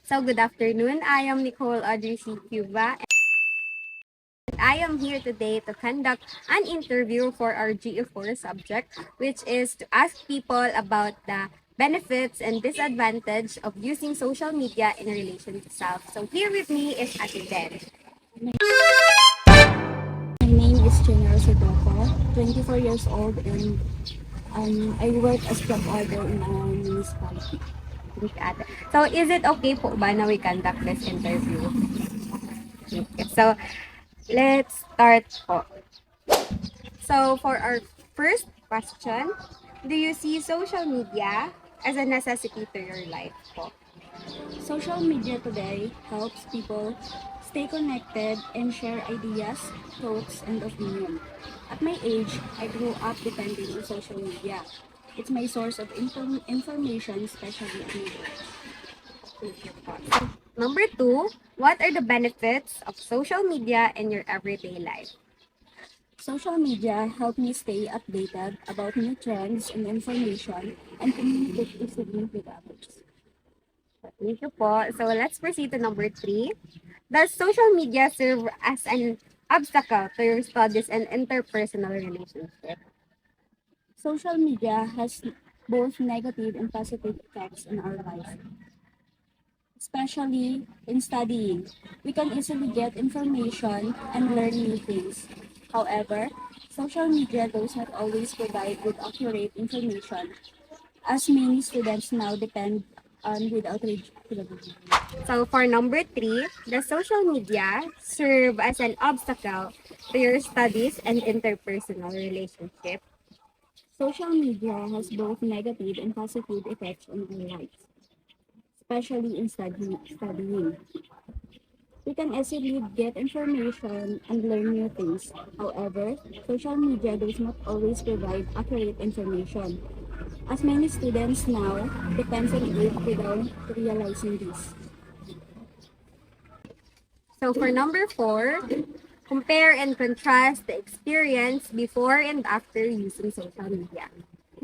So good afternoon. I am Nicole Audrey C. Cuba. And I am here today to conduct an interview for our GE4 subject, which is to ask people about the benefits and disadvantage of using social media in relation to self. So here with me is Ate Den. My name is General Sidoko, 24 years old, and I work as job order in a municipality. Thank you, Ate. So is it okay po ba na we conduct this interview? Okay. So let's start po. So for our first question, do you see social media as a necessity to your life po? Social media today helps people stay connected and share ideas, thoughts, and opinion. At my age, I grew up depending on social media. It's my source of information, especially at my age. Thank you po. So, number two, what are the benefits of social media in your everyday life? Social media help me stay updated about new trends and information and communicate easily with others. Thank you po. So let's proceed to number three. Does social media serve as an obstacle to your studies and interpersonal relationships? Social media has both negative and positive effects in our life, especially in studying. We can easily get information and learn new things. However, social media does not always provide with accurate information, as many students now depend on without reliability. So for number three, does social media serve as an obstacle to your studies and interpersonal relationship? Social media has both negative and positive effects on our lives, especially in studying. We can easily get information and learn new things. However, social media does not always provide accurate information, as many students now depend on it without realizing this. So for number four, compare and contrast the experience before and after using social media.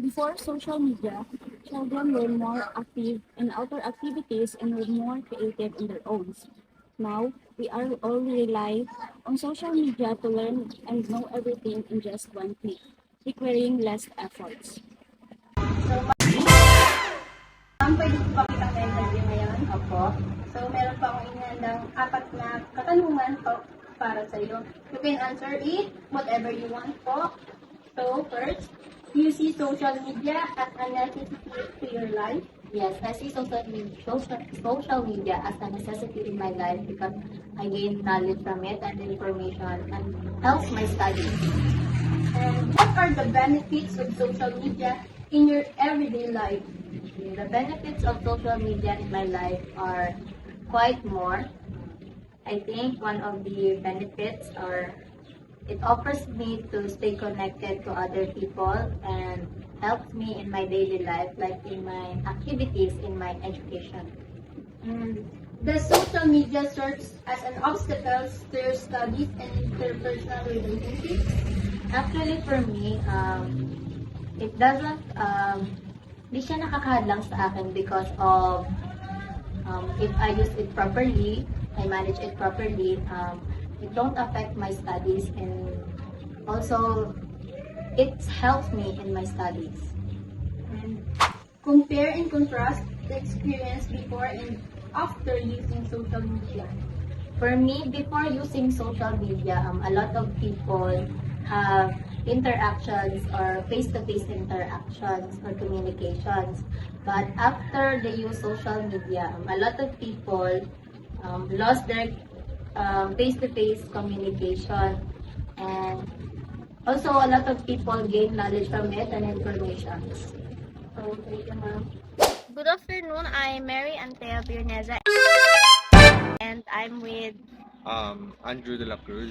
Before social media, children were more active in outdoor activities and were more creative on their own. Now, we are all rely on social media to learn and know everything in just one click, requiring less efforts. Pwede po ba kitang interview ngayon? Opo. So, meron pa akong inihandang apat na katanungan po para sa iyo. You can answer it, whatever you want po. So, first, do you see social media as a necessity to your life? Yes, I see social media as a necessity in my life because I gain knowledge from it and information and helps my studies. And what are the benefits of social media in your everyday life? The benefits of social media in my life are quite more. I think one of the benefits are it offers me to stay connected to other people and helps me in my daily life, like in my activities in my education. And does social media serve as an obstacle to your studies and interpersonal relationships? Actually, for me, it doesn't, di siya nakakahadlang sa akin because of if I use it properly, I manage it properly, it don't affect my studies and also it helps me in my studies. And compare and contrast the experience before and after using social media. For me, before using social media, a lot of people have interactions or face-to-face interactions or communications. But after they use social media, a lot of people lost their face-to-face communication, and also a lot of people gain knowledge from it and information. So, thank you, ma'am. Good afternoon. I'm Mary Antea Bioneza and I'm with Andrew de la Cruz.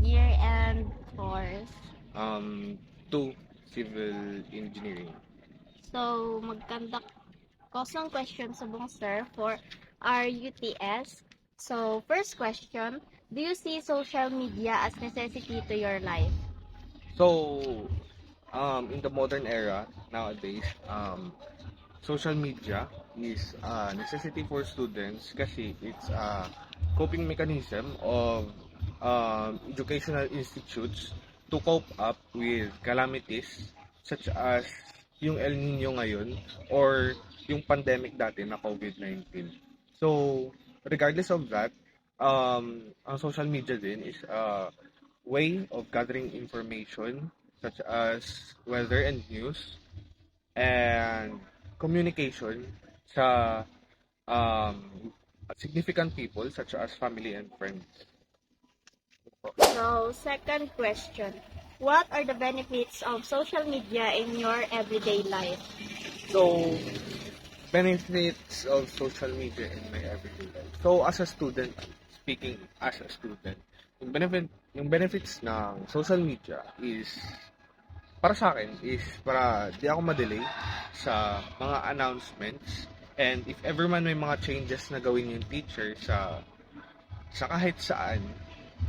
year end course. 2 Civil Engineering. So, mag-conduct ko ng questions sa buong sir for our UTS. So, first question, do you see social media as necessity to your life? So, in the modern era nowadays, social media is a necessity for students kasi it's a coping mechanism of educational institutes to cope up with calamities such as yung El Nino ngayon or yung pandemic dati na COVID-19. So, regardless of that, ang social media din is a way of gathering information such as weather and news and communication sa um, significant people such as family and friends. So, second question. What are the benefits of social media in your everyday life? So, benefits of social media in my everyday life. So, as a student, speaking as a student, yung benefits ng social media is para sa akin is para di ako ma-delay sa mga announcements and if ever man may mga changes na gawin yung teacher sa kahit saan,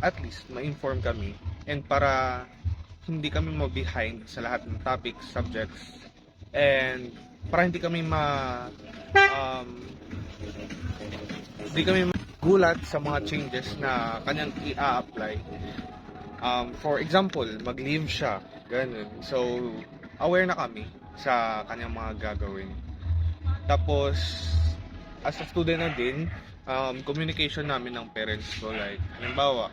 at least ma-inform kami and para hindi kami ma-behind sa lahat ng topics, subjects and para hindi kami gulat sa mga changes na kanyang i-apply. For example, mag-leave siya, ganun. So, aware na kami sa kanyang mga gagawin. Tapos, as a student na din, communication namin ng parents ko, like, halimbawa,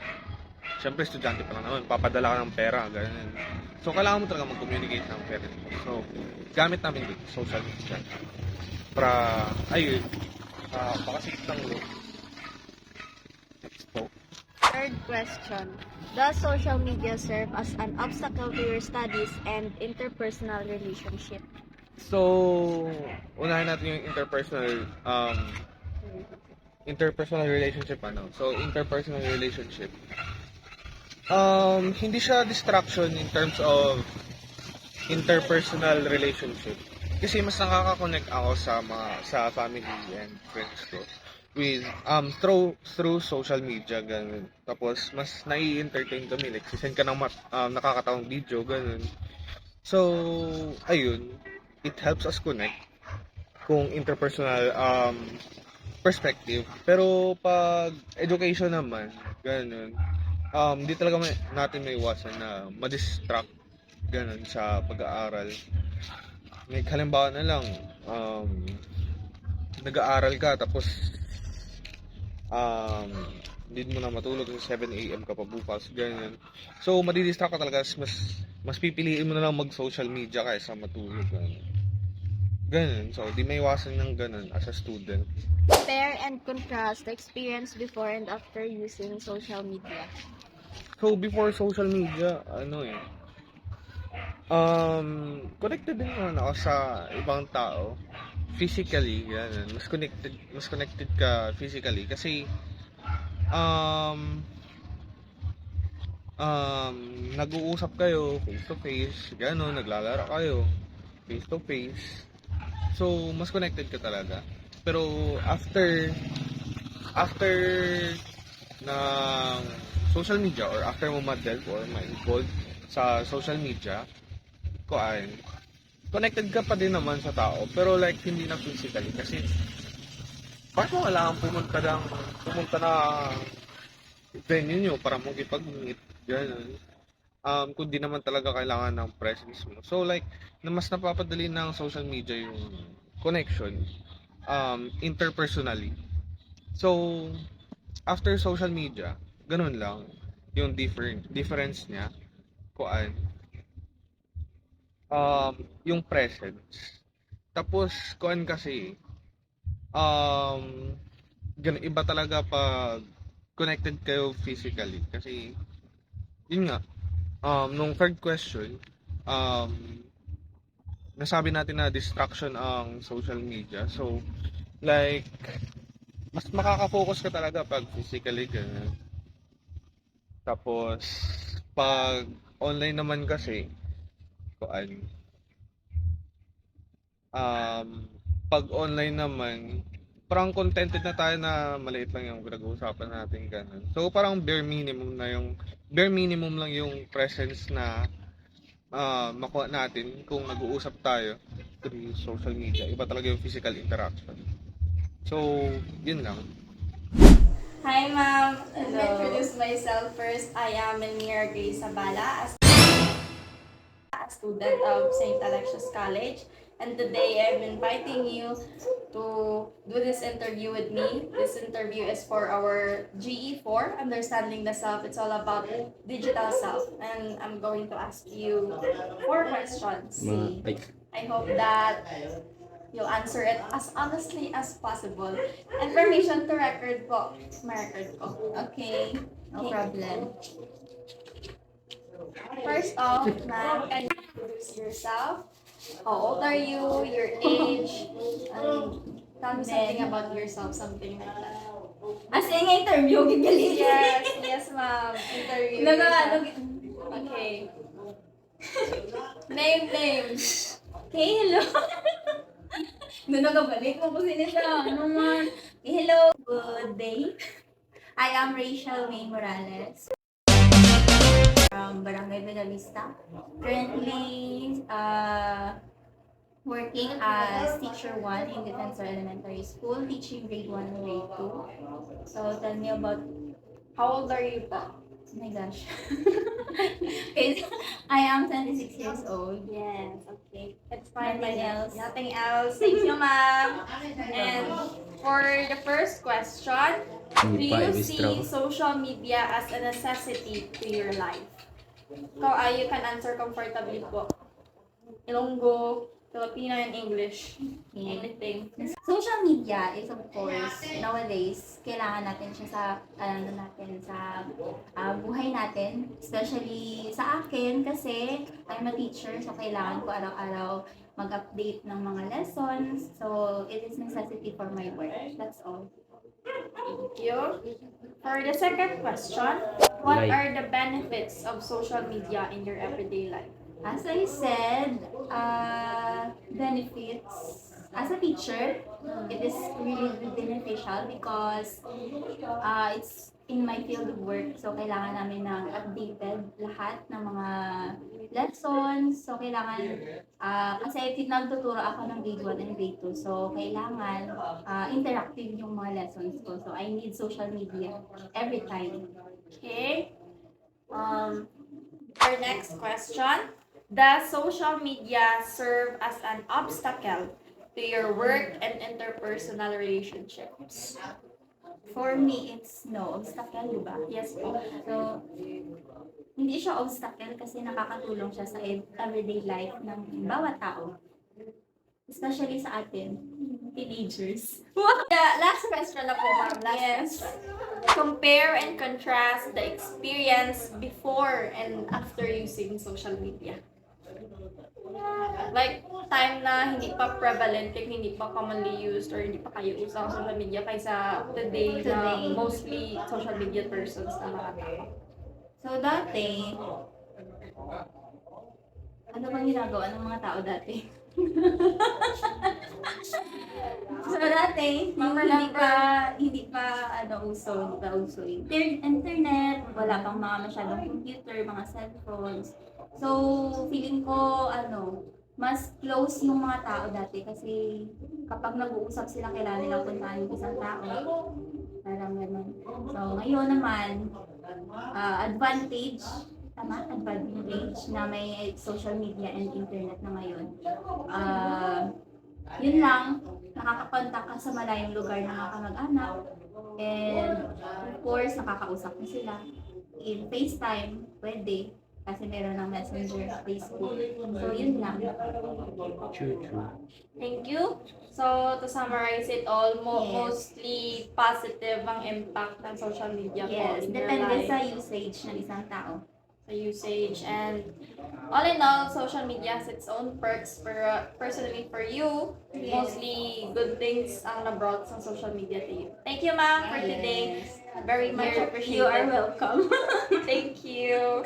syempre estudyante pa lang naman, papadala ka ng pera, ganun. So, kailangan mo talaga mag-communicate ng parents mo. So, gamit namin din, social media. Para, ayun, pakasikip ng lo. So, Third question. Does social media serve as an obstacle to your studies and interpersonal relationship? So, unahin natin yung interpersonal relationship So, interpersonal relationship. Hindi siya distraction in terms of interpersonal relationship. Kasi mas nakaka-connect ako sa family and friends ko with through social media ganun. Tapos mas nai-entertain kami, like sisend ka ng nakakatawang video ganun. So, ayun, it helps us connect kung interpersonal perspective. Pero pag education naman, ganun, di talaga natin may iwasan na ma-distract ganun sa pag-aaral. May halimbawa na lang, nag-aaral ka tapos hindi mo na matulog sa 7 AM ka pa bukas, ganyan. So, madidistract ka talaga, mas pipiliin mo na lang mag-social media kaysa matulog, ganyan. So, di may iwasan ng ganun as a student. Compare and contrast the experience before and after using social media. So, before social media, connected din naman ako sa ibang tao. Physically, yan. Mas connected ka physically kasi nag-uusap kayo face to face, gano'n, naglalaro kayo face to face. So, mas connected ka talaga. Pero after ng social media or after mo ma-delve or ma-involve sa social media, connected ka pa din naman sa tao, pero like hindi na physically kasi bakit mo kailangan pumunta na venue nyo para mong ipag-meet, gano'n. Kundi naman talaga kailangan ng presence mo. So like, mas napapadali ng social media yung connection interpersonally. So, after social media, ganun lang yung difference niya yung presence. Tapos kasi iba talaga pag connected kayo physically kasi yun nga nung third question nasabi natin na distraction ang social media. So like mas makaka-focus ka talaga pag physically ganun. Tapos pag online naman kasi pag online naman parang contented na tayo na maliit lang yung pinag-uusapan natin ganun. So parang bare minimum lang yung presence na makuha natin kung nag-uusap tayo. through social media. Iba talaga yung physical interaction. So, yun lang. Hi, ma'am. Let me introduce myself first. I am Elmira Grace Zabala, a student of St. Alexius College. And today I'm inviting you to do this interview with me. This interview is for our GE4, Understanding the Self. It's all about digital self. And I'm going to ask you 4 questions. I hope that you'll answer it as honestly as possible. And permission to record po. Ma-record ko. Okay? No problem. First off, ma'am, can you introduce yourself? How old are you? Your age? And tell me something about yourself, something like that. As in, interview, gigaling. Yes, ma'am. Interview. Okay. Name. Okay, hello. Doon nakabalik mo kasi nila. Ano man. Okay, hello. Good day. I am Rachel May Morales from Barangay Bellavista. Currently, working as teacher 1 in Defensor Elementary School, teaching grade 1 and grade 2. So, tell me about, How old are you po? oh my gosh. Okay, I am 26 years old. Yes, okay. It's fine. Nothing else. Nothing else. Thank you, ma'am. And for the first question, do you see social media as a necessity to your life? You can answer comfortably po. Ilonggo, Filipino, and English. Anything. Social media is, of course, nowadays, kailangan natin siya sa, buhay natin. Especially sa akin, kasi I'm a teacher, so kailangan ko araw-araw mag-update ng mga lessons. So, it is necessity for my work. That's all. Thank you. For the second question, what are the benefits of social media in your everyday life? As I said, benefits. As a teacher, it is really beneficial because it's in my field of work. So, kailangan namin ng updated lahat ng mga lessons. So, kailangan, kasi nagtuturo ako ng grade 1 and grade 2. So, kailangan interactive yung mga lessons ko. So, I need social media every time. Okay. Our next question. Does social media serve as an obstacle to your work and interpersonal relationships? For me, it's no obstacle, di ba? Yes po. So, hindi siya obstacle kasi nakakatulong siya sa everyday life ng bawat tao. Especially sa atin, teenagers. Last question na po, ma'am. Yes. Compare and contrast the experience before and after using social media. Like, time na hindi pa prevalent, like hindi pa commonly used or hindi pa kayo usang social media kaysa today na mostly social media persons na mga tao. So, dati, ano bang ginagawa ng mga tao dati? So, dati, hindi pa uso internet, wala pang mga masyadong computer, mga cellphones. So, feeling ko, mas close yung mga tao dati kasi kapag nag-uusap sila, kailangan nila puntahan yung isang tao. Parang ganun. So, ngayon naman, advantage na may social media and internet na ngayon. Yun lang, nakakakontak ka sa malayong lugar ng mga kamag-anak. And of course, nakakausap mo sila. In FaceTime, pwede. Kasi meron ng Messenger, Facebook. So, yun lang. Thank you. So, to summarize it all, Yes. mostly positive ang impact ng social media po Yes, in your depende life. sa usage ng isang tao. Sa usage, and all in all, social media has its own perks. Pero personally for you, Yes. mostly good things ang na-brought sa social media to you. Thank you, ma'am, for today. Yes. Very much appreciated. You are welcome. Thank you.